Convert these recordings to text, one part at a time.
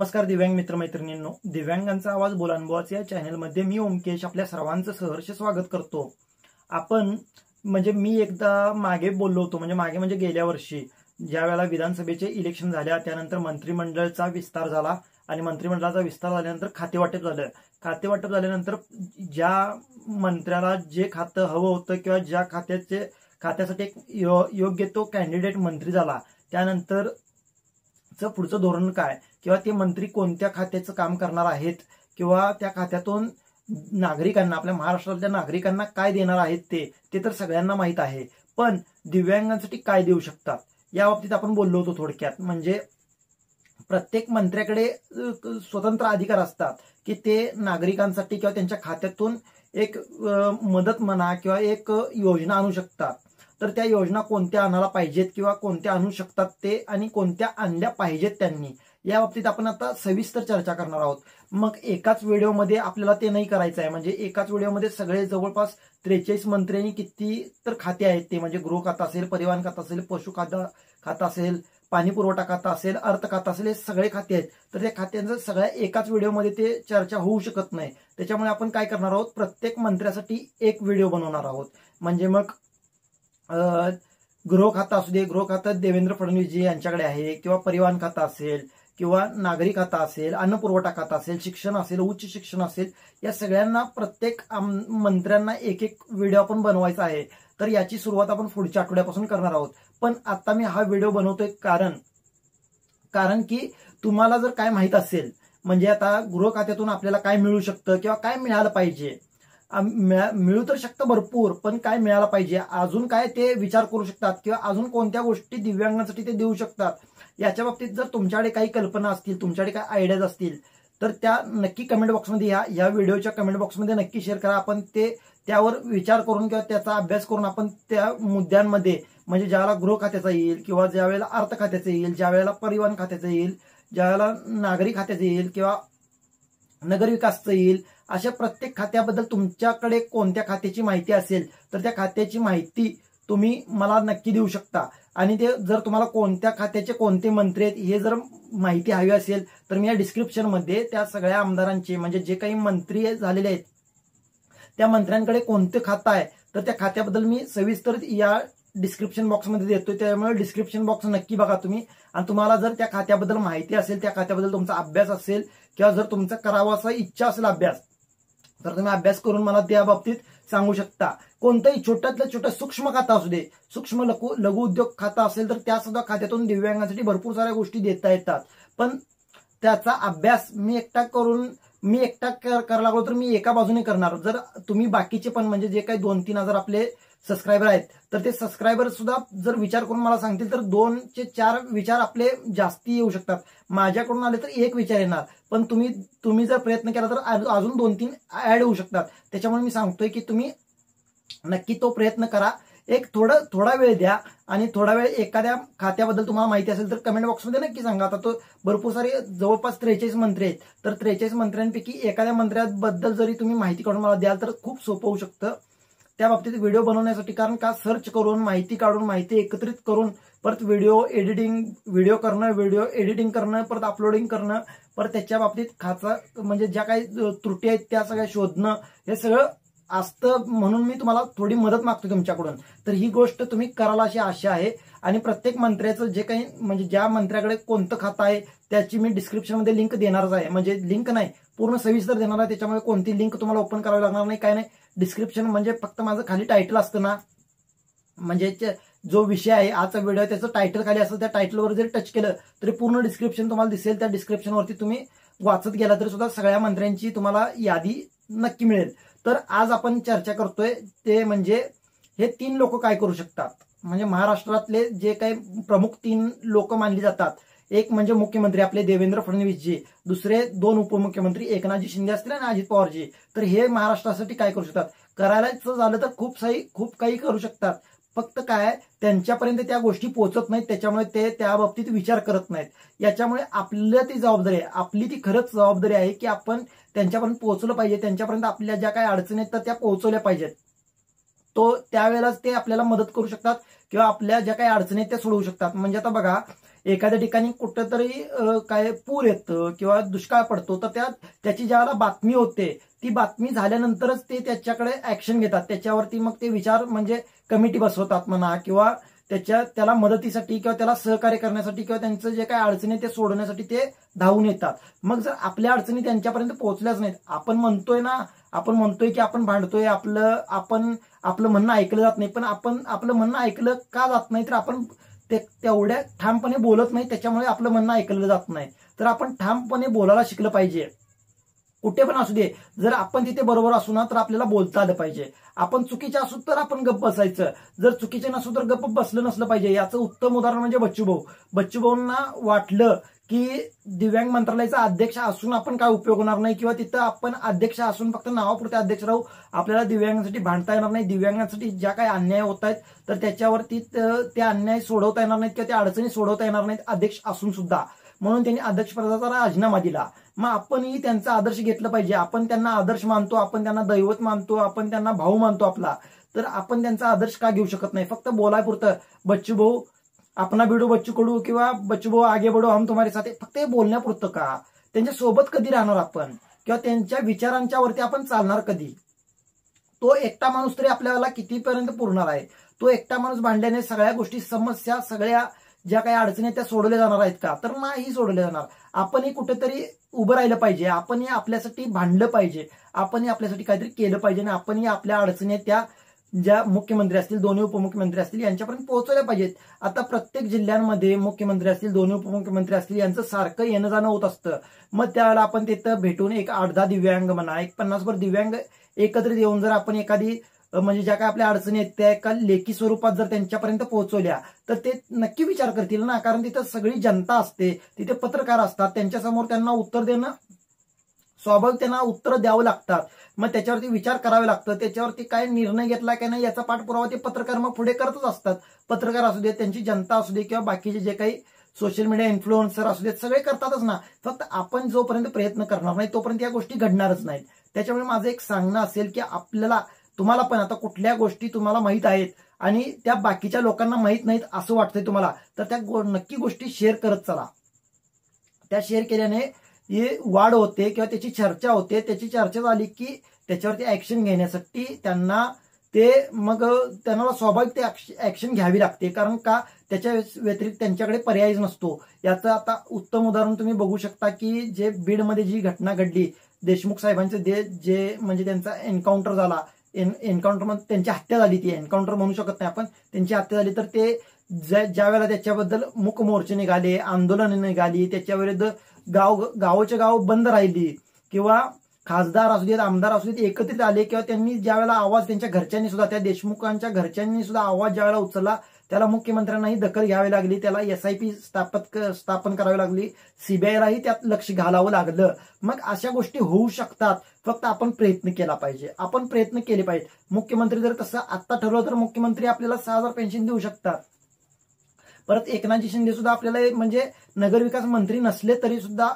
नमस्कार दिव्यांग मित्रमैत्रिणींनो, दिव्यांगांचा आवाज बोला अनुभवाचे या चॅनलमध्ये मी ओमकेश आपल्या सर्वांचं सहर्ष स्वागत करतो। आपण मी एकदा मागे बोललो होतो, मागे गेल्या वर्षी ज्या वेळेला विधानसभेचे इलेक्शन झाल्या त्यानंतर मंत्रिमंडळाचा विस्तार झाला आणि मंत्रिमंडळाचा विस्तार झाल्यानंतर खातेवाटप झालं। खातेवाटप झाल्यानंतर ज्या मंत्र्याला जे खातं हवं होतं किंवा ज्या खात्यासाठी एक योग्य तो कॅन्डिडेट मंत्री झाला, त्यानंतर पुढचं धोरण काय किंवा ते मंत्री कोणत्या खात्याचं काम करणार आहेत किंवा त्या खात्यातून नागरिकांना, आपल्या महाराष्ट्रातल्या नागरिकांना काय देणार आहेत ते तर सगळ्यांना माहित आहे। पण दिव्यांगांसाठी काय देऊ शकतात या बाबतीत आपण बोललो होतो थोडक्यात। म्हणजे प्रत्येक मंत्र्याकडे स्वतंत्र अधिकार असतात की ते नागरिकांसाठी किंवा त्यांच्या खात्यातून एक मदत म्हणा किंवा एक योजना आणू शकतात। तर त्या योजना कोणत्या आणायला पाहिजेत किंवा कोणत्या आणू शकतात ते आणि कोणत्या आणल्या पाहिजेत त्यांनी, या बाबतीत आपण आता सविस्तर चर्चा करणार आहोत। मग एकाच व्हिडिओमध्ये आपल्याला ते नाही करायचं आहे। म्हणजे एकाच व्हिडिओमध्ये सगळे जवळपास 43 मंत्र्यांनी किती तर खाते आहेत ते, म्हणजे गृह खाता असेल, परिवहन खाता असेल, पशु खाता असेल, पाणी पुरवठा खाता असेल, अर्थ खाता असेल, हे सगळे खाते आहेत। तर त्या खात्यांचं सगळ्या एकाच व्हिडिओमध्ये ते चर्चा होऊ शकत नाही। त्याच्यामुळे आपण काय करणार आहोत, प्रत्येक मंत्र्यासाठी एक व्हिडिओ बनवणार आहोत। म्हणजे मग गृह खाता असू दे, गृह खातं देवेंद्र फडणवीसजी यांच्याकडे आहे, किंवा परिवहन खाता असेल किंवा नागरी खाता असेल, अन्न पुरवठा खाता असेल, शिक्षण असेल, उच्च शिक्षण असेल, या सगळ्यांना प्रत्येक मंत्र्यांना एक एक व्हिडिओ आपण बनवायचा आहे। तर याची सुरुवात आपण पुढच्या आठवड्यापासून करणार आहोत। पण आता मी हा व्हिडिओ बनवतोय कारण की तुम्हाला जर काय माहित असेल, म्हणजे आता गृह खात्यातून आपल्याला काय मिळू शकतं किंवा काय मिळालं पाहिजे, मिळू तर शकतं भरपूर, पण काय मिळालं पाहिजे, अजून काय ते विचार करू शकतात किंवा अजून कोणत्या गोष्टी दिव्यांगांसाठी ते देऊ शकतात, याच्या बाबतीत जर तुमच्याकडे काही कल्पना असतील, तुमच्याकडे काही आयडियाज असतील, तर त्या नक्की कमेंट बॉक्समध्ये या व्हिडिओच्या कमेंट बॉक्समध्ये नक्की शेअर करा। आपण त्यावर विचार करून किंवा त्याचा अभ्यास करून आपण त्या मुद्द्यांमध्ये, म्हणजे ज्यावेळेला गृह खात्याचा येईल किंवा ज्या वेळेला अर्थ खात्याचं येईल, ज्या वेळेला परिवहन खात्याचं येईल, ज्या वेळेला नागरी खात्याचं येईल किंवा नगर विकासचं येईल, अशा प्रत्येक खात्याबद्दल तुमच्याकडे कोणत्या खात्याची माहिती असेल तर त्या खात्याची माहिती तुम्ही मला नक्की देऊ शकता। आणि ते जर तुम्हाला कोणत्या खात्याचे कोणते मंत्री आहेत हे जर माहिती हवी असेल तर मी या डिस्क्रिप्शनमध्ये त्या सगळ्या आमदारांचे, म्हणजे जे काही मंत्री झालेले आहेत त्या मंत्र्यांकडे कोणते खातं आहे तर त्या खात्याबद्दल मी सविस्तर या डिस्क्रिप्शन बॉक्समध्ये देतोय। त्यामुळे डिस्क्रिप्शन बॉक्स नक्की बघा तुम्ही। आणि तुम्हाला जर त्या खात्याबद्दल माहिती असेल, त्या खात्याबद्दल तुमचा अभ्यास असेल किंवा जर तुमचा करावा असा इच्छा असेल अभ्यास, तर तुम्ही अभ्यास करून मला त्या बाबतीत सांगू शकता। कोणतंही छोट्यातलं छोटं सूक्ष्म खातं असू दे, सूक्ष्म लघु उद्योग खाता असेल तर त्या सुद्धा खात्यातून दिव्यांगांसाठी भरपूर साऱ्या गोष्टी देता येतात। पण त्याचा अभ्यास मी एकटा करायला लागलो तर मी एका बाजूने करणार। जर तुम्ही बाकीचे पण, म्हणजे जे काही 2-3 हजार आपले सबस्क्रायबर आहेत, तर ते सबस्क्रायबर सुद्धा जर विचार करून मला सांगतील तर 2 ते 4 विचार आपले जास्ती येऊ शकतात। माझ्याकडून आले तर एक विचार येणार, पण तुम्ही जर प्रयत्न केला तर अजून 2-3 ऍड होऊ शकतात। त्याच्यामुळे मी सांगतोय की तुम्ही नक्की तो प्रयत्न करा। एक थोडा वेळ द्या आणि थोडा वेळ एखाद्या खात्याबद्दल तुम्हाला माहिती असेल तर कमेंट बॉक्समध्ये नक्की सांगा। आता तो भरपूर सारे जवळपास 43 मंत्री आहेत, तर 43 मंत्र्यांपैकी एखाद्या मंत्र्याबद्दल जरी तुम्ही माहिती काढून मला द्याल तर खूप सोपं होऊ शकतं त्या बाबतीत व्हिडिओ बनवण्यासाठी। कारण का, सर्च करून माहिती काढून, माहिती एकत्रित करून परत व्हिडिओ एडिटिंग करणं, परत अपलोडिंग करणं, परत त्याच्या बाबतीत म्हणजे ज्या काही त्रुटी आहेत त्या सगळ्या शोधणं, हे सगळं असतं। म्हणून मी तुम्हाला थोडी मदत मागतो तुमच्याकडून। तर ही गोष्ट तुम्ही कराल अशी आशा आहे। आणि प्रत्येक मंत्र्याचं जे काही, म्हणजे ज्या मंत्र्याकडे कोणतं खातं आहे त्याची मी डिस्क्रिप्शनमध्ये लिंक देणारच आहे। म्हणजे लिंक नाही, पूर्ण सविस्तर देणार आहे। त्याच्यामुळे कोणती लिंक तुम्हाला ओपन करावी लागणार नाही, काय नाही। डिस्क्रिप्शन म्हणजे फक्त माझं खाली टायटल असतं ना, म्हणजे जो विषय आहे आजचा व्हिडिओ त्याचं टायटल खाली असतं, त्या टायटलवर जरी टच केलं तरी पूर्ण डिस्क्रिप्शन तुम्हाला दिसेल। त्या डिस्क्रिप्शनवरती तुम्ही वाचत गेला तरी सुद्धा सगळ्या मंत्र्यांची तुम्हाला यादी नक्की मिळेल। तर आज आपण चर्चा करतोय ते म्हणजे हे 3 लोक काय करू शकतात। म्हणजे महाराष्ट्रातले जे काही प्रमुख 3 लोक मानली जातात, एक म्हणजे मुख्यमंत्री आपले देवेंद्र फडणवीसजी, दुसरे 2 उपमुख्यमंत्री एकनाथजी शिंदे असतील आणि अजित पवारजी। तर हे महाराष्ट्रासाठी काय करू शकतात, करायचं झालं तर खूप काही करू शकतात। फक्त काय, त्यांच्यापर्यंत त्या गोष्टी पोहोचत नाहीत, त्याच्यामुळे ते त्या बाबतीत विचार करत नाहीत। याच्यामुळे आपल्या ती जबाबदारी आहे, आपली ती खरंच जबाबदारी आहे की आपण त्यांच्यापर्यंत पोहोचलं पाहिजे, त्यांच्यापर्यंत आपल्या ज्या काही अडचणी आहेत तर त्या पोहोचवल्या पाहिजेत। तो त्यावेळेलाच ते आपल्याला मदत करू शकतात किंवा आपल्या ज्या काही अडचणी आहेत त्या सोडवू शकतात. म्हणजे आता बघा, एखाद्या ठिकाणी कुठंतरी काय पूर येतं किंवा दुष्काळ पडतो, तर त्याची ज्यावेळेला बातमी होते, ती बातमी झाल्यानंतरच ते त्याच्याकडे ऍक्शन घेतात. त्याच्यावरती मग ते विचार म्हणजे कमिटी बसवतात म्हणा, किंवा त्याला मदतीसाठी किंवा त्याला सहकार्य करण्यासाठी किंवा त्यांचं जे काही अडचणी ते सोडवण्यासाठी ते धावून येतात. मग जर आपल्या अडचणी त्यांच्यापर्यंत पोहोचल्याच नाहीत, आपण म्हणतोय की आपण भांडतोय, आपलं म्हणणं ऐकलं जात नाही, पण आपण आपलं म्हणणं ऐकलं का जात नाही, तर आपण तेवढ्या ठामपणे बोलत नाही, त्याच्यामुळे आपलं म्हणणं ऐकलं जात नाही. तर आपण ठामपणे बोलायला शिकलं पाहिजे, कुठे पण असू दे. जर आपण तिथे बरोबर असू ना, तर आपल्याला बोलता आलं पाहिजे. आपण चुकीचे असू तर आपण गप्प बसायचं, जर चुकीचे नसू तर गप्प बसलं नसलं पाहिजे. याचं उत्तम उदाहरण म्हणजे बच्चूभाऊंना वाटलं की दिव्यांग मंत्रालयाचा अध्यक्ष असून आपण काय उपयोग होणार नाही, किंवा तिथं आपण अध्यक्ष असून फक्त नावापुरते अध्यक्ष राहू, आपल्याला दिव्यांगांसाठी भांडता येणार नाही, दिव्यांगांसाठी ज्या काही अन्याय होत आहेत तर त्याच्यावरती ते अन्याय सोडवता येणार नाहीत किंवा त्या अडचणी सोडवता येणार नाहीत अध्यक्ष असून सुद्धा. म्हणून त्यांनी अध्यक्षपदाचा राजीनामा दिला. मग आपणही त्यांचा आदर्श घेतला पाहिजे. आपण त्यांना आदर्श मानतो, आपण त्यांना दैवत मानतो, आपण त्यांना भाऊ मानतो आपला, तर आपण त्यांचा आदर्श का घेऊ शकत नाही? फक्त बोलायपुरतं बच्चू भाऊ अपना भिडो बच्चू कडू किंवा बच्चू भाऊ आगे बढो हम तुम्हारे साथ, फक्त हे बोलण्यापुरतं का? त्यांच्या सोबत कधी राहणार आपण, किंवा त्यांच्या विचारांच्या वरती आपण चालणार कधी? तो एकटा माणूस तरी आपल्याला कितीपर्यंत पुरणार आहे? तो एकटा माणूस भांडल्याने सगळ्या गोष्टी, समस्या, सगळ्या ज्या काही अडचणी त्या सोडवल्या जाणार आहेत का? तर नाही सोडवल्या जाणार. आपणही कुठेतरी उभं राहिलं पाहिजे, आपणही आपल्यासाठी भांडलं पाहिजे, आपणही आपल्यासाठी काहीतरी केलं पाहिजे, आणि आपणही आपल्या अडचणी त्या ज्या मुख्यमंत्री असतील, दोन्ही उपमुख्यमंत्री असतील, यांच्यापर्यंत पोहोचवल्या पाहिजेत. आता प्रत्येक जिल्ह्यांमध्ये मुख्यमंत्री असतील, दोन्ही उपमुख्यमंत्री असतील, यांचं सारखं येणं जाणं होत असतं. मग त्यावेळेला आपण तिथं भेटून एक 8-10 दिव्यांग म्हणा, एक 50 दिव्यांग एकत्रित येऊन जर आपण एखादी म्हणजे ज्या काय आपल्या अडचणी आहेत त्या एका लेखी स्वरूपात जर त्यांच्यापर्यंत पोहोचवल्या, तर ते नक्की विचार करतील ना. कारण तिथं सगळी जनता असते, तिथे पत्रकार असतात, त्यांच्यासमोर त्यांना उत्तर देणं स्वाभाविक, त्यांना उत्तर द्यावं लागतात. मग त्याच्यावरती विचार करावे लागतं, त्याच्यावरती काय निर्णय घेतला काय नाही याचा पाठपुरावा ते पत्रकार मग पुढे करतच असतात. पत्रकार असू दे, त्यांची जनता असू दे, किंवा बाकीचे जे काही सोशल मीडिया इन्फ्लुएन्सर असू देत, सगळे करतातच ना. फक्त आपण जोपर्यंत प्रयत्न करणार नाही तोपर्यंत या गोष्टी घडणारच नाहीत. त्याच्यामुळे माझं एक सांगणं असेल की तुम्हाला पण आता कुठल्या गोष्टी तुम्हाला माहित आहेत आणि त्या बाकीच्या लोकांना माहित नाहीत असं वाटतंय तुम्हाला, तर त्या नक्की गोष्टी शेअर करत चला. त्या शेअर केल्याने हे वाढ होते किंवा त्याची चर्चा होते. त्याची चर्चा झाली की त्याच्यावरती ऍक्शन घेण्यासाठी त्यांना स्वाभाविक ते ऍक्शन घ्यावी लागते. कारण का? त्याच्या व्यतिरिक्त त्यांच्याकडे पर्यायच नसतो. याचं आता उत्तम उदाहरण तुम्ही बघू शकता की जे बीडमध्ये जी घटना घडली, देशमुख साहेबांचे जे म्हणजे त्यांचा एन्काउंटर झाला, एन्काउंटर मध्ये त्यांची हत्या झाली, ती एन्काउंटर म्हणू शकत नाही आपण, त्यांची हत्या झाली. तर ते ज्या वेळेला त्याच्याबद्दल मूक मोर्चे निघाले, आंदोलन निघाली, त्याच्याविरुद्ध गावचे गाव बंद राहिली, किंवा खासदार असू देत, आमदार असू देत, एकत्रित आले, किंवा त्यांनी ज्या वेळेला आवाज त्यांच्या घरच्यांनी सुद्धा, त्या देशमुखांच्या घरच्यांनी सुद्धा आवाज ज्या वेळेला उचलला, त्याला मुख्यमंत्र्यांनाही दखल घ्यावी लागली, त्याला SIP स्थापन करावी लागली, CBIलाही त्यात लक्ष घालावं लागलं. मग अशा गोष्टी होऊ शकतात, फक्त आपण प्रयत्न केला पाहिजे, आपण प्रयत्न केले पाहिजे. मुख्यमंत्री जर तसं आता ठरवलं तर मुख्यमंत्री आपल्याला 6,000 पेन्शन देऊ शकतात. परत एकनाथजी शिंदे सुद्धा आपल्याला म्हणजे नगरविकास मंत्री नसले तरी सुद्धा,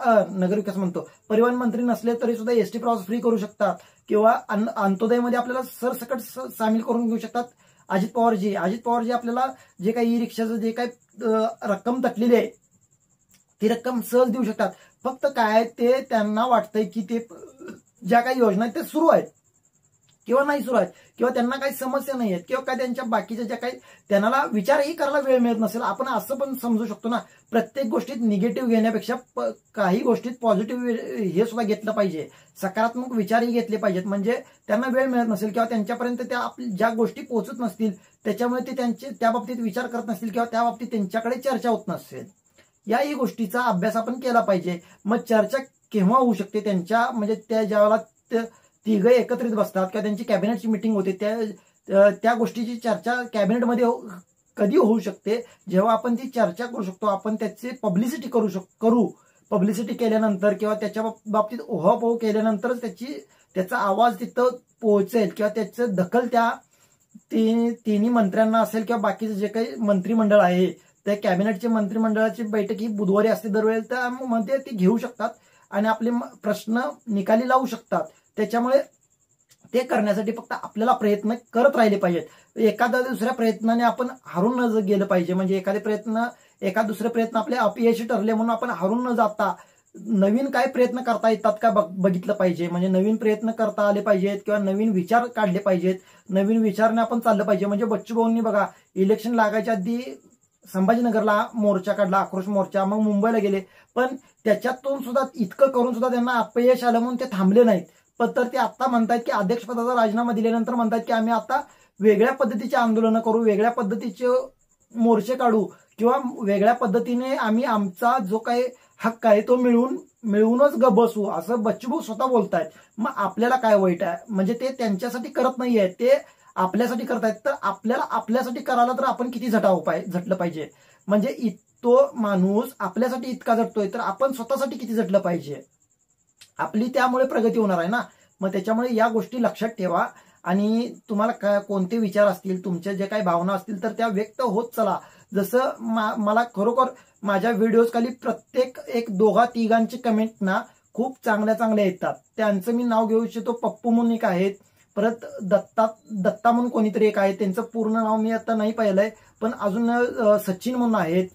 परिवहन मंत्री नसले तरी सुद्धा ST प्रवास फ्री करू शकतात, किंवा अंत्योदयमध्ये आपल्याला सरसकट सामील करून घेऊ शकतात. अजित पवारजी आपल्याला जे काही ई रिक्षाचं जे काही रक्कम तटलेली आहे ती रक्कम सहज देऊ शकतात. फक्त काय ते त्यांना वाटतंय की ते ज्या काही योजना आहेत त्या सुरू आहेत किंवा नाही सुरू आहेत, किंवा त्यांना काही समस्या नाही आहेत, किंवा काय त्यांच्या बाकीच्या ज्या काही त्यांना विचारही करायला वेळ मिळत नसेल. आपण असं पण समजू शकतो ना, प्रत्येक गोष्टीत निगेटिव्ह घेण्यापेक्षा काही गोष्टीत पॉझिटिव्ह हे सुद्धा घेतलं पाहिजे, सकारात्मक विचारही घेतले पाहिजेत. म्हणजे त्यांना वेळ मिळत नसेल किंवा त्यांच्यापर्यंत त्या ज्या गोष्टी पोहोचत नसतील त्याच्यामुळे ते त्या बाबतीत विचार करत नसतील, किंवा त्या बाबतीत त्यांच्याकडे चर्चा होत नसेल. याही गोष्टीचा अभ्यास आपण केला पाहिजे. मग चर्चा केव्हा होऊ शकते त्यांच्या, म्हणजे त्या ज्यावेळेला तिघं एकत्रित बसतात किंवा त्यांची कॅबिनेटची मिटिंग होते, त्या गोष्टीची चर्चा कॅबिनेटमध्ये कधी होऊ शकते? जेव्हा आपण ती चर्चा करू शकतो, आपण त्याची पब्लिसिटी करू. पब्लिसिटी केल्यानंतर किंवा त्याच्या बाबतीत ओहापोह केल्यानंतरच त्याचा आवाज तिथं पोहोचेल, किंवा त्याचं दखल त्या तिन्ही मंत्र्यांना असेल, किंवा बाकीचं जे काही मंत्रिमंडळ आहे त्या कॅबिनेटचे मंत्रिमंडळाची बैठक ही बुधवारी असते दरवेळेस, त्यामध्ये ते घेऊ शकतात आणि आपले प्रश्न निकाली लावू शकतात. त्याच्यामुळे ते करण्यासाठी फक्त आपल्याला प्रयत्न करत राहिले पाहिजेत. एखाद्या दुसऱ्या प्रयत्नाने आपण हरून न गेलं पाहिजे. म्हणजे एका दुसरे प्रयत्न आपले अपयशी ठरले म्हणून आपण हरून न जाता नवीन काय प्रयत्न करता येतात का बघितलं पाहिजे. म्हणजे नवीन प्रयत्न करता आले पाहिजेत किंवा नवीन विचार काढले पाहिजेत. नवीन विचाराने आपण चाललं पाहिजे. म्हणजे बच्चूभाऊंनी बघा इलेक्शन लागायच्या आधी संभाजीनगरला मोर्चा काढला, आक्रोश मोर्चा, मग मुंबईला गेले, पण त्याच्यातून सुद्धा इतकं करून सुद्धा त्यांना अपयश आलं म्हणून ते थांबले नाहीत. पण तर ते आता म्हणतात की अध्यक्षपदाचा राजीनामा दिल्यानंतर म्हणतात की आम्ही आता वेगळ्या पद्धतीचे आंदोलनं करू, वेगळ्या पद्धतीचे मोर्चे काढू किंवा वेगळ्या पद्धतीने आम्ही आमचा जो काही हक्क आहे तो मिळवूनच बसू, असं बच्चूभाऊ स्वतः बोलतायत. मग आपल्याला काय वाईट आहे. म्हणजे ते त्यांच्यासाठी करत नाहीये, ते आपल्यासाठी करतायत. तर आपल्यासाठी करायला तर आपण किती झटलं पाहिजे. म्हणजे तो माणूस आपल्यासाठी इतका झटतोय तर आपण स्वतःसाठी किती झटलं पाहिजे. आपली त्यामुळे प्रगती होणार आहे ना. मग त्याच्यामुळे या गोष्टी लक्षात ठेवा. आणि तुम्हाला कोणते विचार असतील, तुमच्या जे काही भावना असतील तर त्या व्यक्त होत चला. जसं मला खरोखर माझ्या व्हिडिओज खाली प्रत्येक एक दोघा तिघांची कमेंट ना खूप चांगल्या येतात. त्यांचं मी नाव घेऊ इच्छितो. पप्पू म्हणून एक आहेत, परत दत्ता म्हणून कोणीतरी एक आहे, त्यांचं पूर्ण नाव मी आता नाही पाहिलंय, पण अजून सचिन म्हणून आहेत,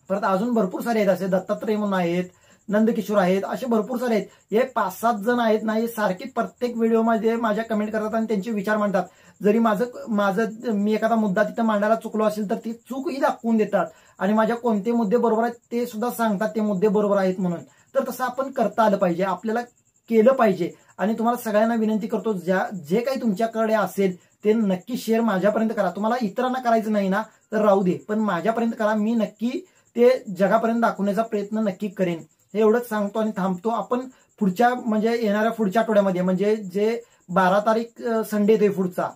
परत अजून भरपूर सारे आहेत. असे दत्तात्रय म्हणून आहेत, नंदकिशोर आहेत, असे भरपूर सारे आहेत. हे 5-7 जण आहेत ना, हे सारखे प्रत्येक व्हिडिओमध्ये माझ्या कमेंट करतात आणि त्यांचे विचार मांडतात. जरी माझं मी एखादा मुद्दा तिथं मांडायला चुकलो असेल तर ती चूकही दाखवून देतात आणि माझ्या कोणते मुद्दे बरोबर आहेत ते सुद्धा सांगतात, ते मुद्दे बरोबर आहेत म्हणून. तर तसं आपण करता आलं पाहिजे, आपल्याला केलं पाहिजे. आणि तुम्हाला सगळ्यांना विनंती करतो, जे काही तुमच्याकडे असेल ते नक्की शेअर माझ्यापर्यंत करा. तुम्हाला इतरांना करायचं नाही ना तर राहू दे, पण माझ्यापर्यंत करा. मी नक्की ते जगापर्यंत दाखवण्याचा प्रयत्न नक्की करेन. हे एवढंच सांगतो आणि थांबतो. आपण पुढच्या म्हणजे येणाऱ्या पुढच्या आठवड्यामध्ये म्हणजे जे 12 तारीख संडे येतोय पुढचा,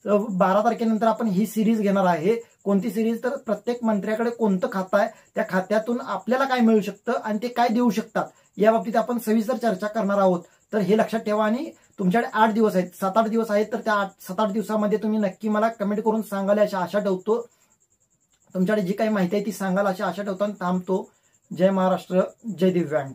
12 तारखेनंतर आपण ही सिरीज घेणार आहे. कोणती सिरीज तर प्रत्येक मंत्र्याकडे कोणतं खातं आहे, त्या खात्यातून आपल्याला काय मिळू शकतं आणि ते काय देऊ शकतात या बाबतीत आपण सविस्तर चर्चा करणार आहोत. तर हे लक्षात ठेवा. आणि तुमच्याकडे 8 दिवस आहेत, 7-8 दिवस आहेत, तर त्या 7-8 दिवसामध्ये तुम्ही नक्की मला कमेंट करून सांगाल अशी आशा ठेवतो. तुमच्याकडे जी काही माहिती आहे ती सांगाल अशी आशा ठेवतो आणि थांबतो. जय महाराष्ट्र, जय दिव्यांग.